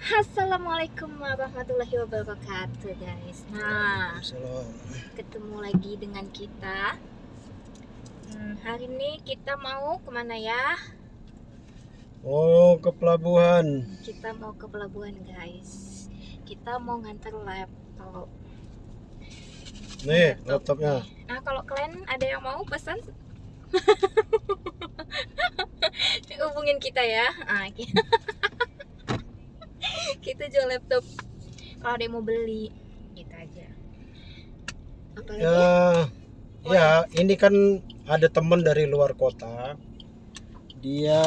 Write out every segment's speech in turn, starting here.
Assalamualaikum warahmatullahi wabarakatuh guys. Nah, Salam. ketemu lagi dengan kita. Hari ini kita mau kemana ya? Oh, ke pelabuhan. Kita mau ke pelabuhan guys. Kita mau nganter laptop. Nih, laptopnya. Nah, kalau kalian ada yang mau pesan, hubungin kita ya. Kita jual laptop. Kalau ada yang mau beli, gitu aja. Apalagi? Ya, ini kan ada teman dari luar kota. Dia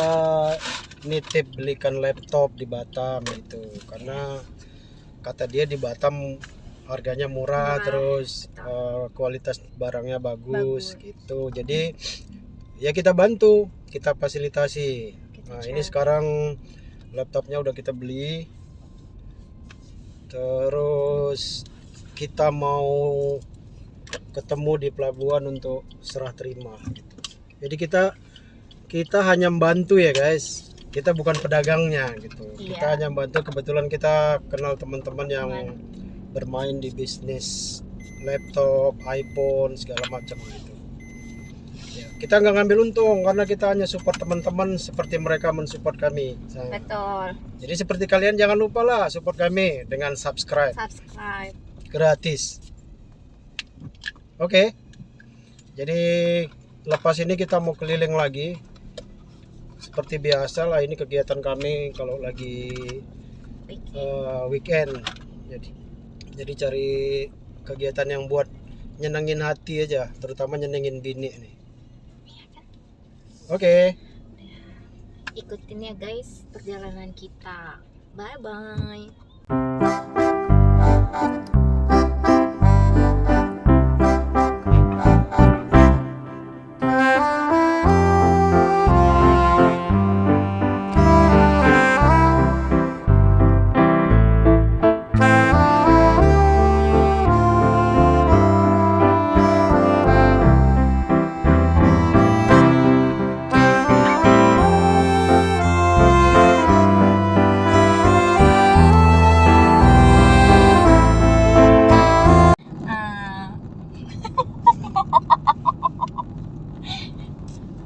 nitip belikan laptop di Batam gitu. Karena kata dia di Batam harganya murah, terus kualitas barangnya bagus gitu. Jadi ya kita bantu, kita fasilitasi. Nah, ini sekarang laptopnya udah kita beli. Terus kita mau ketemu di pelabuhan untuk serah terima gitu. Jadi kita hanya membantu ya guys. Kita bukan pedagangnya gitu. Iya. Kita hanya membantu, kebetulan kita kenal teman-teman yang bermain di bisnis laptop, iPhone segala macam gitu. Ya, kita nggak ngambil untung karena kita hanya support teman-teman seperti mereka mensupport kami. Nah, Betul. jadi seperti kalian jangan lupa lah support kami dengan subscribe. Gratis. Oke. Jadi lepas ini kita mau keliling lagi. Seperti biasa lah, ini kegiatan kami kalau lagi weekend. Jadi cari kegiatan yang buat nyenengin hati aja, terutama nyenengin bini nih. Oke. Ikutin ya guys perjalanan kita. Bye bye.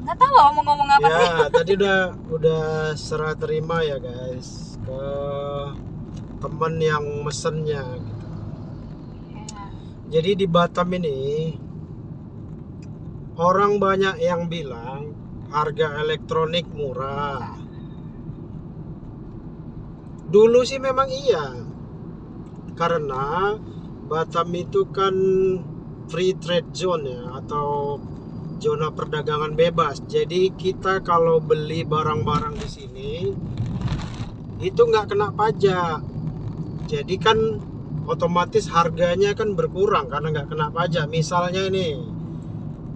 Nggak tahu mau ngomong apa sih. Ya, tadi udah serah terima ya guys ke teman yang mesennya gitu. Jadi di Batam ini orang banyak yang bilang harga elektronik murah. Dulu sih memang iya, karena Batam itu kan free trade zone ya, atau zona perdagangan bebas. Jadi kita kalau beli barang-barang di sini itu nggak kena pajak. Jadi kan otomatis harganya kan berkurang karena nggak kena pajak. Misalnya ini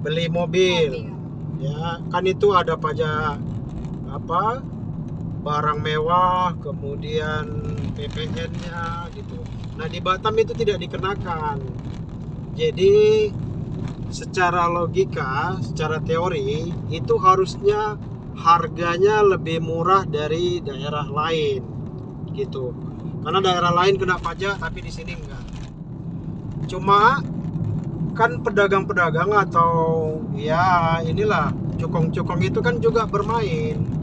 beli mobil, ya kan itu ada pajak apa? Barang mewah, kemudian PPN-nya gitu. Nah, di Batam itu tidak dikenakan. Jadi secara logika, secara teori itu harusnya harganya lebih murah dari daerah lain gitu. Karena daerah lain kena pajak tapi di sini enggak. Cuma kan pedagang-pedagang atau ya inilah cukong-cukong itu kan juga bermain.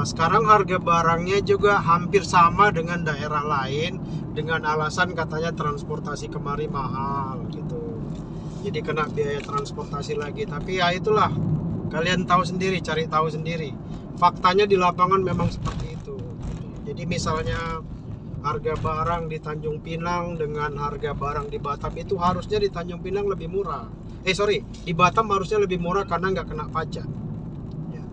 Sekarang harga barangnya juga hampir sama dengan daerah lain dengan alasan katanya transportasi kemari mahal gitu. Jadi kena biaya transportasi lagi. Tapi ya itulah, kalian tahu sendiri, cari tahu sendiri. Faktanya di lapangan memang seperti itu. Jadi misalnya harga barang di Tanjung Pinang dengan harga barang di Batam itu harusnya di Tanjung Pinang lebih murah. Di Batam harusnya lebih murah karena nggak kena pajak. Ya.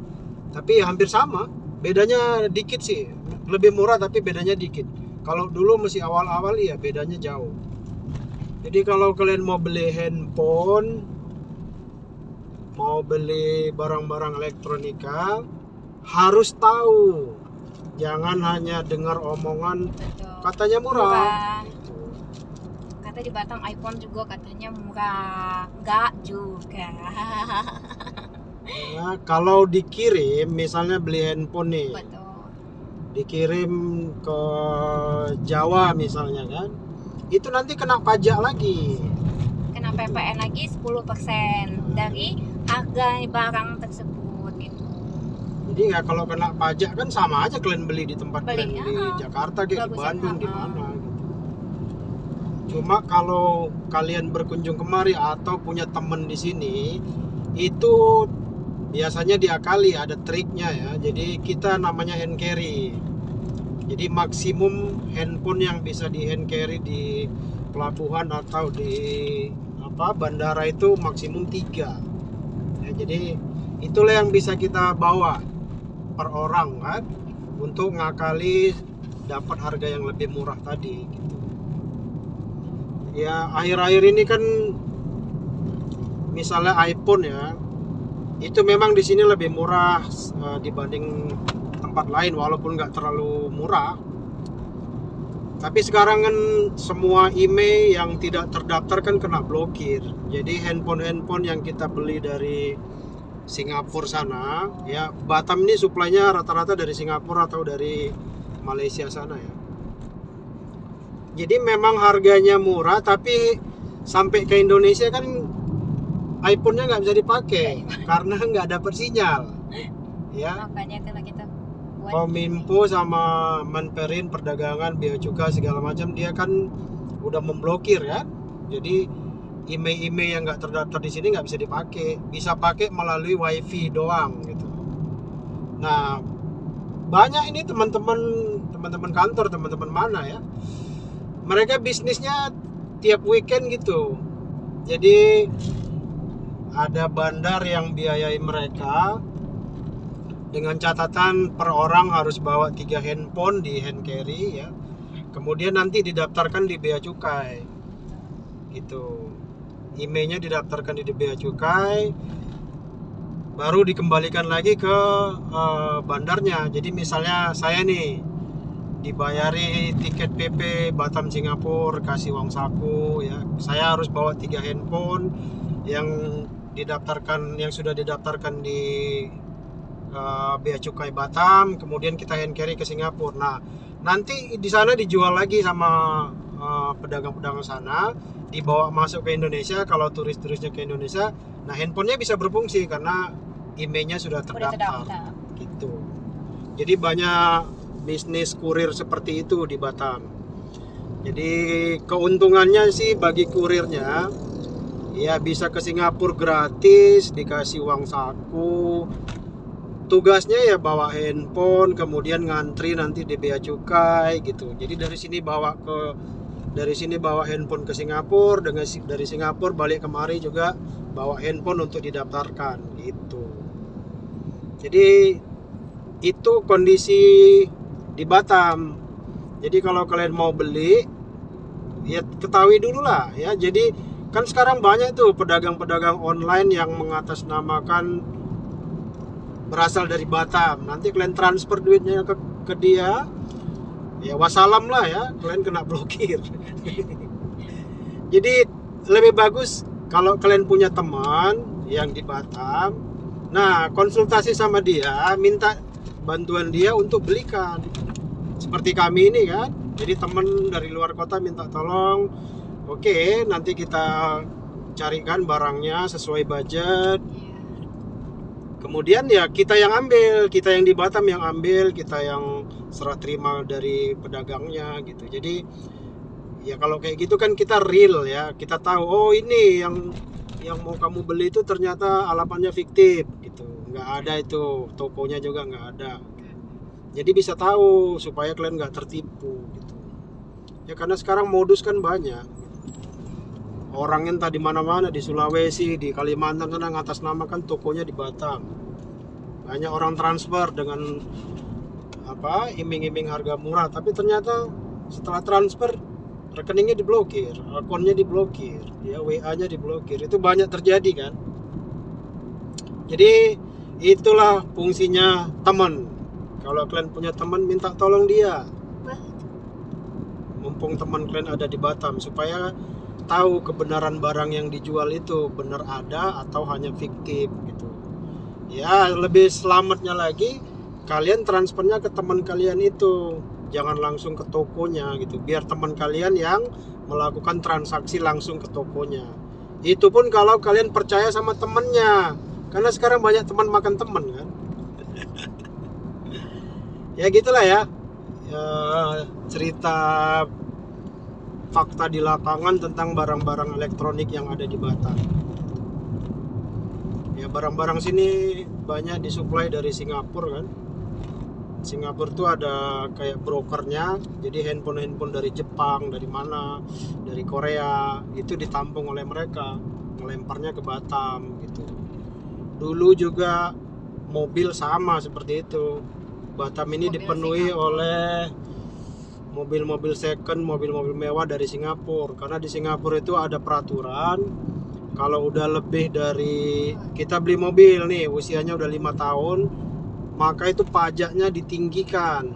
Tapi hampir sama, bedanya dikit sih. Lebih murah tapi bedanya dikit. Kalau dulu masih awal-awal ya bedanya jauh. Jadi kalau kalian mau beli handphone, mau beli barang-barang elektronika, harus tahu. Jangan hanya dengar omongan katanya murah. Gitu. Kata di Batam iPhone juga katanya murah. Enggak juga. Ya, kalau dikirim, misalnya beli handphone nih. Betul. dikirim ke Jawa misalnya kan, itu nanti kena pajak lagi. Kena PPN lagi 10% dari harga barang tersebut gitu. Jadi ya kalau kena pajak kan sama aja kalian beli di tempat Beli, kalian di Jakarta kayak di bagusnya, Bandung di mana gitu. Cuma kalau kalian berkunjung kemari atau punya temen di sini, itu biasanya diakali, ada triknya ya. Jadi kita namanya hand carry. Jadi maksimum handphone yang bisa di hand carry di pelabuhan atau di bandara itu maksimum 3. Ya, jadi itulah yang bisa kita bawa per orang kan, untuk ngakali dapat harga yang lebih murah tadi gitu. Ya akhir-akhir ini kan misalnya iPhone ya, itu memang di sini lebih murah dibanding tempat lain walaupun nggak terlalu murah. Tapi sekarang kan semua email yang tidak terdaftar kan kena blokir. Jadi handphone yang kita beli dari Singapura sana ya, Batam ini suplainya rata-rata dari Singapura atau dari Malaysia sana ya. Jadi memang harganya murah, tapi sampai ke Indonesia kan iPhone-nya nggak bisa dipakai karena nggak dapat sinyal ya. Makanya itulah kita buat Kominfo sama Manperin perdagangan, bea cukai segala macam, dia kan udah memblokir kan. Jadi email yang nggak terdaftar di sini nggak bisa dipakai, bisa pakai melalui wifi doang gitu. Nah banyak ini teman-teman kantor, teman-teman mana ya, mereka bisnisnya tiap weekend gitu. Jadi ada bandar yang biayai mereka dengan catatan per orang harus bawa 3 handphone di hand carry ya. Kemudian nanti didaftarkan di bea cukai gitu. Emailnya didaftarkan di bea cukai, baru dikembalikan lagi ke bandarnya. Jadi misalnya saya nih dibayari tiket PP Batam Singapura, kasih uang saku ya, saya harus bawa 3 handphone yang didaftarkan, yang sudah didaftarkan di bea cukai Batam, kemudian kita hand carry ke Singapura. Nah nanti di sana dijual lagi sama pedagang-pedagang sana, dibawa masuk ke Indonesia. Kalau turis-turisnya ke Indonesia, nah handphonenya bisa berfungsi karena emailnya sudah terdaftar gitu. Jadi banyak bisnis kurir seperti itu di Batam. Jadi keuntungannya sih bagi kurirnya ya, bisa ke Singapura gratis, dikasih uang saku. Tugasnya ya bawa handphone, kemudian ngantri nanti di bea cukai gitu. Jadi dari sini bawa handphone ke Singapura, dari Singapura balik kemari juga bawa handphone untuk didaftarkan gitu. Jadi itu kondisi di Batam. Jadi kalau kalian mau beli ya ketahui dulu lah ya. Jadi kan sekarang banyak tuh pedagang-pedagang online yang mengatasnamakan berasal dari Batam. Nanti kalian transfer duitnya ke dia, ya wassalam lah ya, kalian kena blokir. Jadi lebih bagus kalau kalian punya teman yang di Batam, nah konsultasi sama dia, minta bantuan dia untuk belikan. Seperti kami ini kan, jadi teman dari luar kota minta tolong, oke, nanti kita carikan barangnya sesuai budget. Kemudian ya kita yang ambil, kita yang di Batam yang ambil, kita yang serah terima dari pedagangnya gitu. Jadi ya kalau kayak gitu kan kita real ya, kita tahu oh ini yang mau kamu beli itu ternyata alamatnya fiktif gitu, nggak ada itu, tokonya juga nggak ada. Jadi bisa tahu supaya kalian nggak tertipu gitu. Ya karena sekarang modus kan banyak. Orang entah di mana-mana, di Sulawesi, di Kalimantan sana ngatasnamakan tokonya di Batam. Banyak orang transfer dengan iming-iming harga murah, tapi ternyata setelah transfer rekeningnya diblokir, akunnya diblokir, ya WA-nya diblokir. Itu banyak terjadi kan. Jadi itulah fungsinya teman. Kalau kalian punya teman, minta tolong dia. Mumpung teman kalian ada di Batam, supaya tahu kebenaran barang yang dijual itu benar ada atau hanya fiktif gitu. Ya lebih selamatnya lagi kalian transfernya ke teman kalian itu, jangan langsung ke tokonya gitu, biar teman kalian yang melakukan transaksi langsung ke tokonya. Itu pun kalau kalian percaya sama temennya, karena sekarang banyak teman makan teman kan. Ya gitulah ya, cerita fakta di lapangan tentang barang-barang elektronik yang ada di Batam. Ya barang-barang sini banyak disuplai dari Singapura kan. Singapura tuh ada kayak brokernya, jadi handphone dari Jepang, dari mana, dari Korea, itu ditampung oleh mereka, melemparnya ke Batam gitu. Dulu juga mobil sama seperti itu. Batam ini Mobil dipenuhi Singapura. oleh mobil-mobil second, mobil-mobil mewah dari Singapura. Karena di Singapura itu ada peraturan, kalau udah lebih dari, kita beli mobil nih usianya udah 5 tahun, maka itu pajaknya ditinggikan,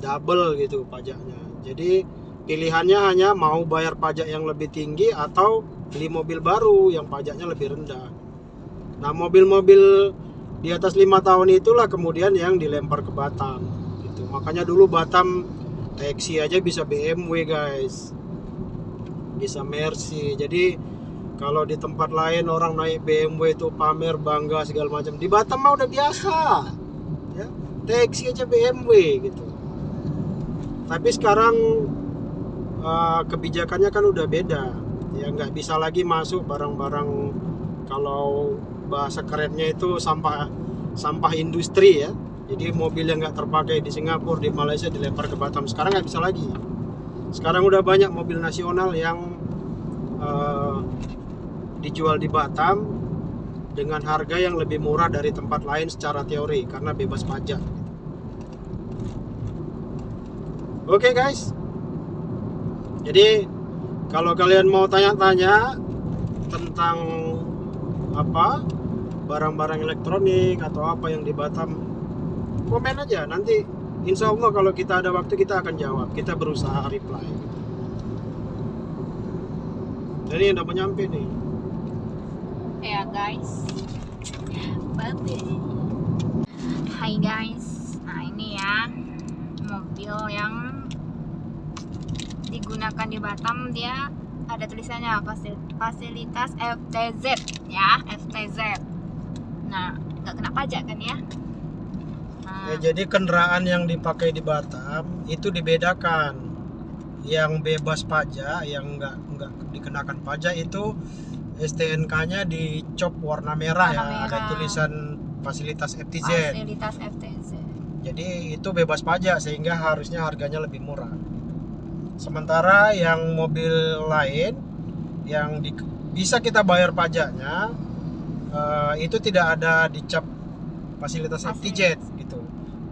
double gitu pajaknya. Jadi pilihannya hanya mau bayar pajak yang lebih tinggi atau beli mobil baru yang pajaknya lebih rendah. Nah mobil-mobil di atas 5 tahun itulah kemudian yang dilempar ke Batam gitu. Makanya dulu Batam taksi aja bisa BMW guys, bisa Mercy. Jadi kalau di tempat lain orang naik BMW itu pamer bangga segala macam, di Batam mah udah biasa ya, taksi aja BMW gitu. Tapi sekarang kebijakannya kan udah beda ya, nggak bisa lagi masuk barang-barang, kalau bahasa kerennya itu sampah industri ya. Jadi mobil yang nggak terpakai di Singapura, di Malaysia dilempar ke Batam. Sekarang nggak bisa lagi. Sekarang udah banyak mobil nasional yang dijual di Batam dengan harga yang lebih murah dari tempat lain secara teori karena bebas pajak. Oke guys, jadi kalau kalian mau tanya-tanya tentang apa barang-barang elektronik atau apa yang di Batam, komen aja, nanti insya Allah kalau kita ada waktu kita akan jawab, kita berusaha reply. Jadi udah mau nyampe nih Ya guys, bye-bye. Hai guys, nah ini ya mobil yang digunakan di Batam, dia ada tulisannya fasilitas FTZ ya, FTZ. Nah nggak kena pajak kan ya. Nah, jadi kendaraan yang dipakai di Batam itu dibedakan. Yang bebas pajak, yang nggak dikenakan pajak itu STNK-nya dicop warna merah ya, Warna ada merah. tulisan fasilitas FTZ. fasilitas FTZ. Jadi itu bebas pajak sehingga harusnya harganya lebih murah. Sementara yang mobil lain yang bisa kita bayar pajaknya, itu tidak ada dicap fasilitas FTZ gitu.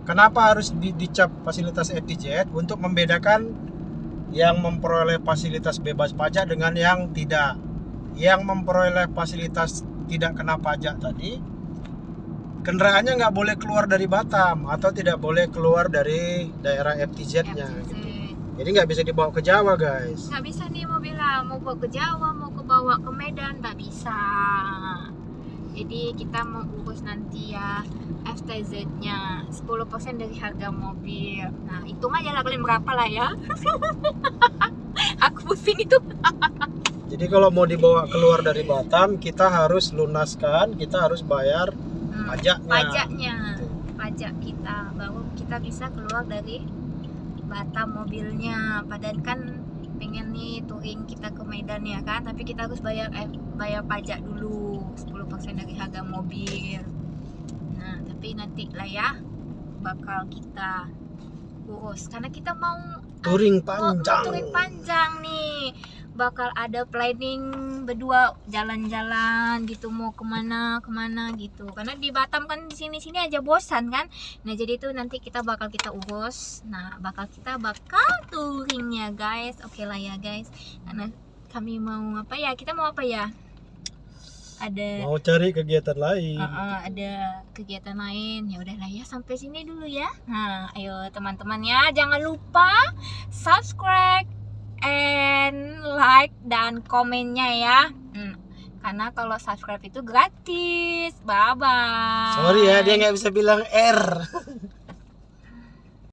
Kenapa harus dicap fasilitas FTZ? Untuk membedakan yang memperoleh fasilitas bebas pajak dengan yang tidak. Yang memperoleh fasilitas tidak kena pajak tadi, kendaraannya nggak boleh keluar dari Batam atau tidak boleh keluar dari daerah FTZ-nya gitu. Jadi nggak bisa dibawa ke Jawa guys. Nggak bisa nih mobil lah, mau bawa ke Jawa, mau bawa ke Medan, nggak bisa. Jadi kita mau urus nanti ya FTZ-nya 10% dari harga mobil. Nah hitung aja lah kalian berapa lah ya. Aku pusing itu. Jadi kalau mau dibawa keluar dari Batam, kita harus lunaskan, kita harus bayar pajaknya. Pajak kita, baru kita bisa keluar dari Batam mobilnya. Padahal kan pengen nih touring kita ke Medan ya kan, tapi kita harus bayar pajak dulu 10% dari harga mobil. Nah tapi nanti lah ya bakal kita urus karena kita mau Touring panjang. touring panjang nih, bakal ada planning berdua jalan-jalan gitu, mau kemana gitu, karena di Batam kan di sini aja bosan kan. Nah jadi itu nanti kita bakal urus. Nah kita bakal touringnya guys. Oke lah ya guys, karena kami mau apa ya, kita mau apa ya, mau cari kegiatan lain. ada kegiatan lain. Ya udahlah ya, sampai sini dulu ya. Nah ayo teman-teman ya, jangan lupa subscribe and like dan komennya ya. Karena kalau subscribe itu gratis. Bye bye. Sorry ya, dia nggak bisa bilang R.